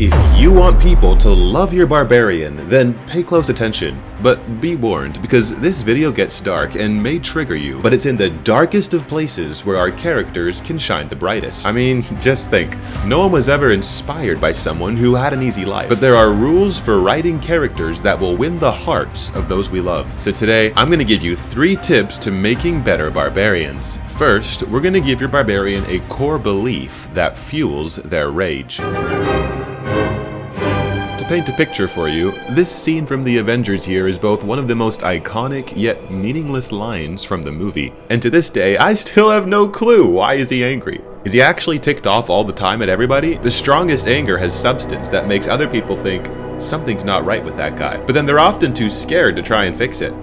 If you want people to love your barbarian, then pay close attention. But be warned, because this video gets dark and may trigger you, but it's in the darkest of places where our characters can shine the brightest. I mean, just think, no one was ever inspired by someone who had an easy life, but there are rules for writing characters that will win the hearts of those we love. So today, I'm going to give you 3 tips to making better barbarians. First, we're going to give your barbarian a core belief that fuels their rage. To paint a picture for you, this scene from the Avengers here is both one of the most iconic yet meaningless lines from the movie. And to this day, I still have no clue why is he angry. Is he actually ticked off all the time at everybody? The strongest anger has substance that makes other people think something's not right with that guy. But then they're often too scared to try and fix it.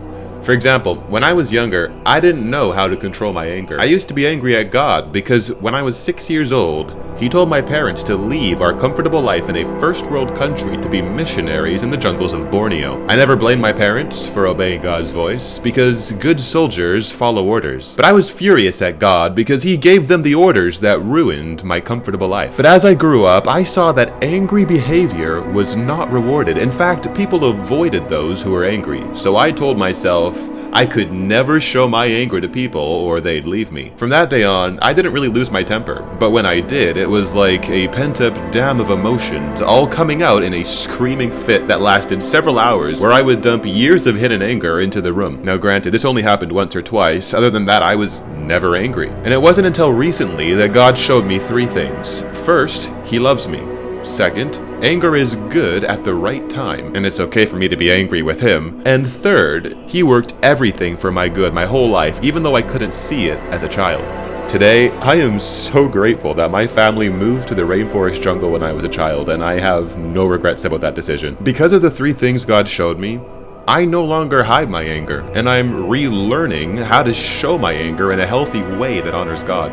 For example, when I was younger, I didn't know how to control my anger. I used to be angry at God because when I was 6 years old, he told my parents to leave our comfortable life in a first world country to be missionaries in the jungles of Borneo. I never blamed my parents for obeying God's voice because good soldiers follow orders. But I was furious at God because he gave them the orders that ruined my comfortable life. But as I grew up, I saw that angry behavior was not rewarded. In fact, people avoided those who were angry. So I told myself, I could never show my anger to people or they'd leave me. From that day on, I didn't really lose my temper, but when I did, it was like a pent-up dam of emotions, all coming out in a screaming fit that lasted several hours, where I would dump years of hidden anger into the room. Now granted, this only happened once or twice. Other than that, I was never angry. And it wasn't until recently that God showed me 3 things. First, he loves me. Second, anger is good at the right time, and it's okay for me to be angry with him. And third, he worked everything for my good my whole life, even though I couldn't see it as a child. Today, I am so grateful that my family moved to the rainforest jungle when I was a child, and I have no regrets about that decision. Because of the 3 things God showed me, I no longer hide my anger, and I'm relearning how to show my anger in a healthy way that honors God.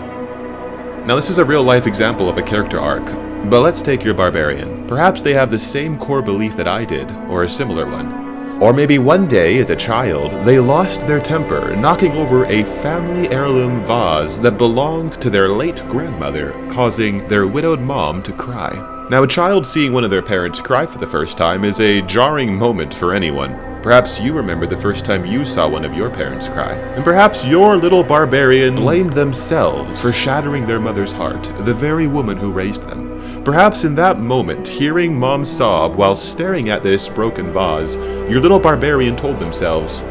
Now this is a real life example of a character arc, but let's take your barbarian. Perhaps they have the same core belief that I did, or a similar one. Or maybe one day, as a child, they lost their temper, knocking over a family heirloom vase that belonged to their late grandmother, causing their widowed mom to cry. Now, a child seeing one of their parents cry for the first time is a jarring moment for anyone. Perhaps you remember the first time you saw one of your parents cry. And perhaps your little barbarian blamed themselves for shattering their mother's heart, the very woman who raised them. Perhaps in that moment, hearing mom sob while staring at this broken vase, your little barbarian told themselves,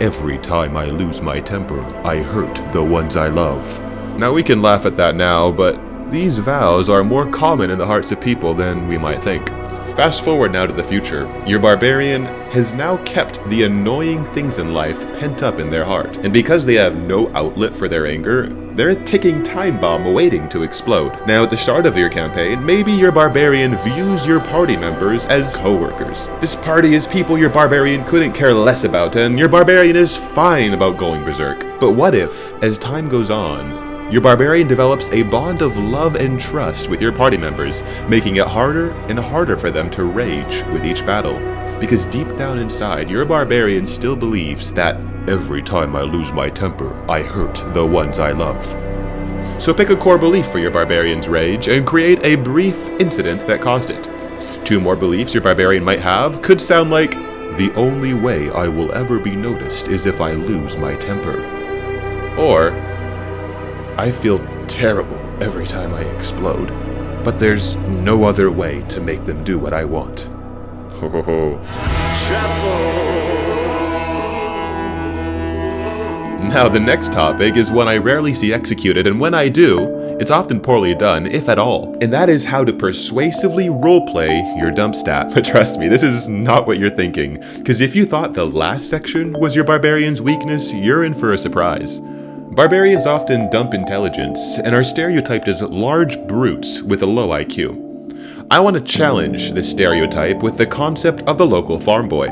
"Every time I lose my temper, I hurt the ones I love." Now we can laugh at that now, but these vows are more common in the hearts of people than we might think. Fast forward now to the future. Your barbarian has now kept the annoying things in life pent up in their heart. And because they have no outlet for their anger, they're a ticking time bomb waiting to explode. Now at the start of your campaign, maybe your barbarian views your party members as co-workers. This party is people your barbarian couldn't care less about, and your barbarian is fine about going berserk. But what if, as time goes on, your barbarian develops a bond of love and trust with your party members, making it harder and harder for them to rage with each battle? Because deep down inside, your barbarian still believes that every time I lose my temper, I hurt the ones I love. So pick a core belief for your barbarian's rage and create a brief incident that caused it. 2 more beliefs your barbarian might have could sound like, the only way I will ever be noticed is if I lose my temper. Or, I feel terrible every time I explode, but there's no other way to make them do what I want. Ho ho ho. Now the next topic is one I rarely see executed, and when I do, it's often poorly done, if at all. And that is how to persuasively roleplay your dump stat. But trust me, this is not what you're thinking, because if you thought the last section was your barbarian's weakness, you're in for a surprise. Barbarians often dump intelligence and are stereotyped as large brutes with a low IQ. I want to challenge this stereotype with the concept of the local farm boy.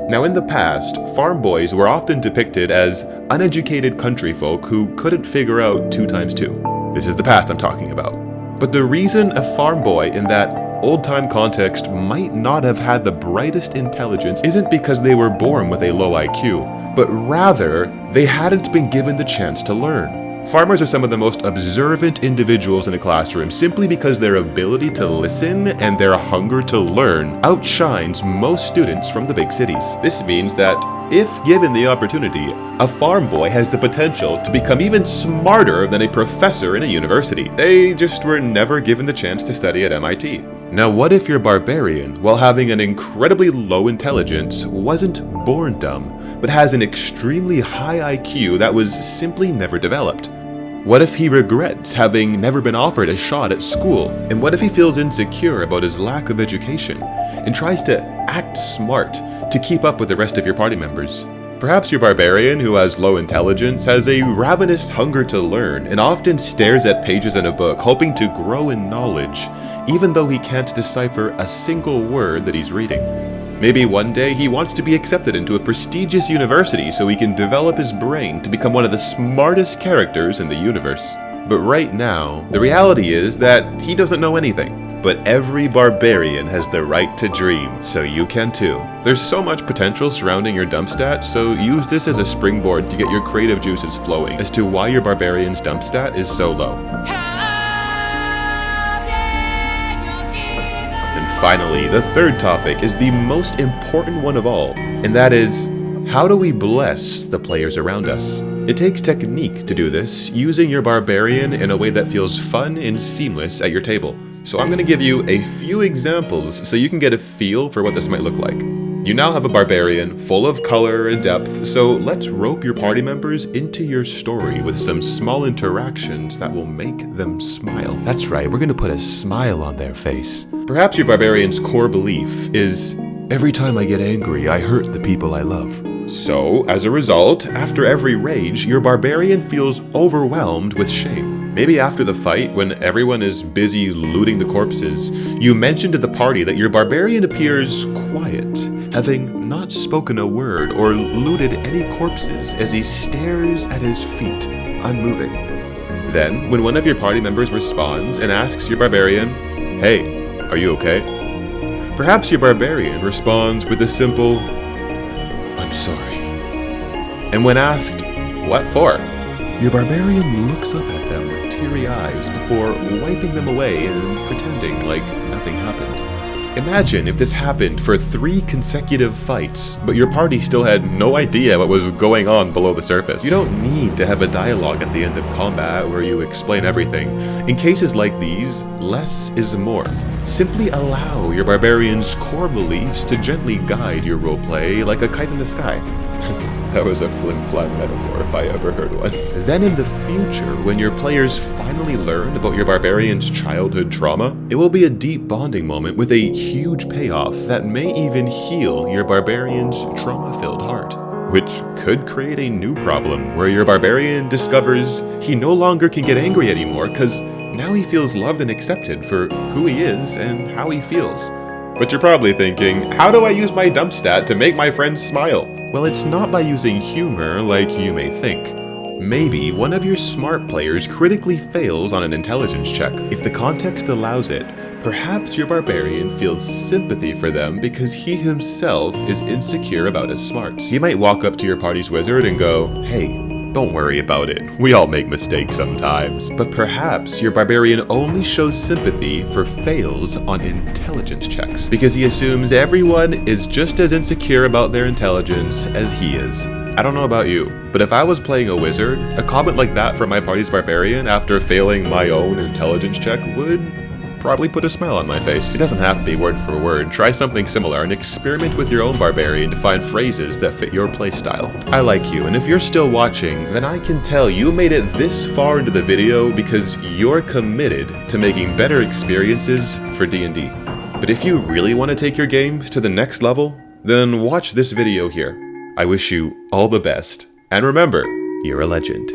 Now in the past, farm boys were often depicted as uneducated country folk who couldn't figure out 2 times 2. This is the past I'm talking about. But the reason a farm boy in that old-time context might not have had the brightest intelligence isn't because they were born with a low IQ, but rather they hadn't been given the chance to learn. Farmers are some of the most observant individuals in a classroom simply because their ability to listen and their hunger to learn outshines most students from the big cities. This means that if given the opportunity, a farm boy has the potential to become even smarter than a professor in a university. They just were never given the chance to study at MIT. Now, what if your barbarian, while having an incredibly low intelligence, wasn't born dumb, but has an extremely high IQ that was simply never developed? What if he regrets having never been offered a shot at school? And what if he feels insecure about his lack of education and tries to act smart to keep up with the rest of your party members? Perhaps your barbarian, who has low intelligence, has a ravenous hunger to learn and often stares at pages in a book hoping to grow in knowledge, even though he can't decipher a single word that he's reading. Maybe one day he wants to be accepted into a prestigious university so he can develop his brain to become one of the smartest characters in the universe. But right now, the reality is that he doesn't know anything. But every barbarian has the right to dream, so you can too. There's so much potential surrounding your dump stat, so use this as a springboard to get your creative juices flowing as to why your barbarian's dump stat is so low. And finally, the third topic is the most important one of all, and that is, how do we bless the players around us? It takes technique to do this, using your barbarian in a way that feels fun and seamless at your table. So I'm going to give you a few examples so you can get a feel for what this might look like. You now have a barbarian full of color and depth, so let's rope your party members into your story with some small interactions that will make them smile. That's right, we're going to put a smile on their face. Perhaps your barbarian's core belief is, every time I get angry, I hurt the people I love. So, as a result, after every rage, your barbarian feels overwhelmed with shame. Maybe after the fight, when everyone is busy looting the corpses, you mention to the party that your barbarian appears quiet, having not spoken a word or looted any corpses as he stares at his feet, unmoving. Then, when one of your party members responds and asks your barbarian, "Hey, are you okay?" Perhaps your barbarian responds with a simple, "I'm sorry." And when asked, "What for?" your barbarian looks up at them with teary eyes before wiping them away and pretending like nothing happened. Imagine if this happened for 3 consecutive fights, but your party still had no idea what was going on below the surface. You don't need to have a dialogue at the end of combat where you explain everything. In cases like these, less is more. Simply allow your barbarian's core beliefs to gently guide your roleplay like a kite in the sky. That was a flim-flam metaphor if I ever heard one. Then in the future, when your players finally learn about your barbarian's childhood trauma, it will be a deep bonding moment with a huge payoff that may even heal your barbarian's trauma-filled heart. Which could create a new problem where your barbarian discovers he no longer can get angry anymore because now he feels loved and accepted for who he is and how he feels. But you're probably thinking, how do I use my dump stat to make my friends smile? Well, it's not by using humor like you may think. Maybe one of your smart players critically fails on an intelligence check. If the context allows it, perhaps your barbarian feels sympathy for them because he himself is insecure about his smarts. He might walk up to your party's wizard and go, "Hey, don't worry about it. We all make mistakes sometimes." But perhaps your barbarian only shows sympathy for fails on intelligence checks because he assumes everyone is just as insecure about their intelligence as he is. I don't know about you, but if I was playing a wizard, a comment like that from my party's barbarian after failing my own intelligence check would probably put a smile on my face. It doesn't have to be word for word. Try something similar and experiment with your own barbarian to find phrases that fit your playstyle. I like you, and if you're still watching, then I can tell you made it this far into the video because you're committed to making better experiences for D&D. But if you really want to take your games to the next level, then watch this video here. I wish you all the best, and remember, you're a legend.